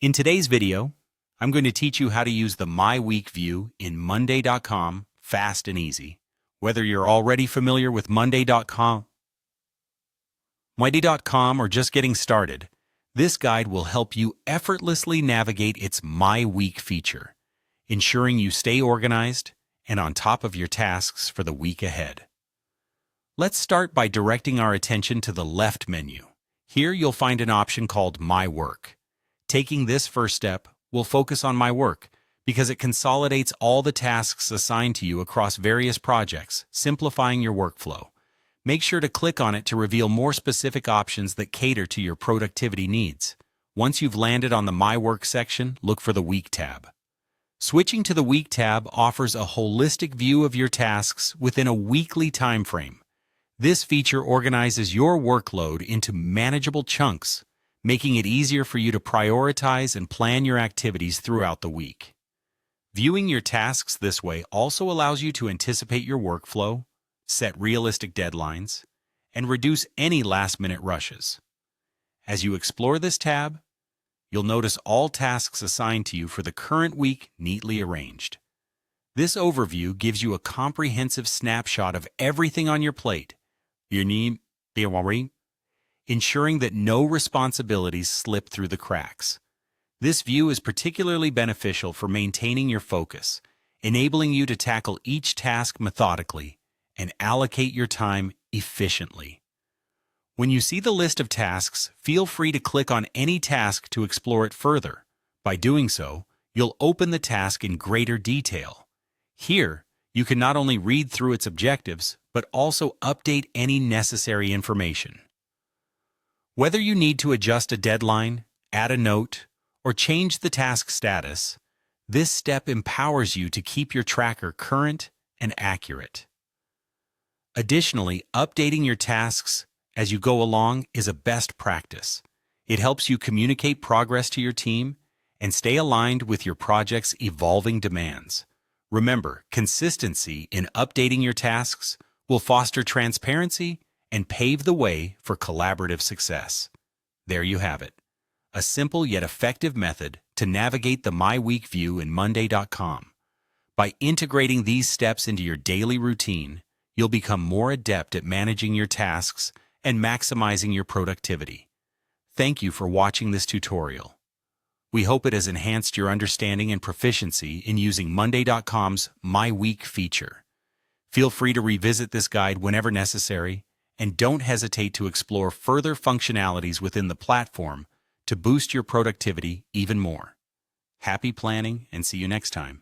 In today's video, I'm going to teach you how to use the My Week view in Monday.com fast and easy. Whether you're already familiar with Monday.com or just getting started, this guide will help you effortlessly navigate its My Week feature, ensuring you stay organized and on top of your tasks for the week ahead. Let's start by directing our attention to the left menu. Here you'll find an option called My Work. Taking this first step, we'll focus on My Work because it consolidates all the tasks assigned to you across various projects, simplifying your workflow. Make sure to click on it to reveal more specific options that cater to your productivity needs. Once you've landed on the My Work section, look for the Week tab. Switching to the Week tab offers a holistic view of your tasks within a weekly time frame. This feature organizes your workload into manageable chunks, making it easier for you to prioritize and plan your activities throughout the week. Viewing your tasks this way also allows you to anticipate your workflow, set realistic deadlines, and reduce any last-minute rushes. As you explore this tab, you'll notice all tasks assigned to you for the current week neatly arranged. This overview gives you a comprehensive snapshot of everything on your plate, ensuring that no responsibilities slip through the cracks. This view is particularly beneficial for maintaining your focus, enabling you to tackle each task methodically and allocate your time efficiently. When you see the list of tasks, feel free to click on any task to explore it further. By doing so, you'll open the task in greater detail. Here, you can not only read through its objectives, but also update any necessary information. Whether you need to adjust a deadline, add a note, or change the task status, this step empowers you to keep your tracker current and accurate. Additionally, updating your tasks as you go along is a best practice. It helps you communicate progress to your team and stay aligned with your project's evolving demands. Remember, consistency in updating your tasks will foster transparency and pave the way for collaborative success. There you have it, a simple yet effective method to navigate the My Week view in Monday.com. By integrating these steps into your daily routine, you'll become more adept at managing your tasks and maximizing your productivity. Thank you for watching this tutorial. We hope it has enhanced your understanding and proficiency in using Monday.com's My Week feature. Feel free to revisit this guide whenever necessary, and don't hesitate to explore further functionalities within the platform to boost your productivity even more. Happy planning, and see you next time.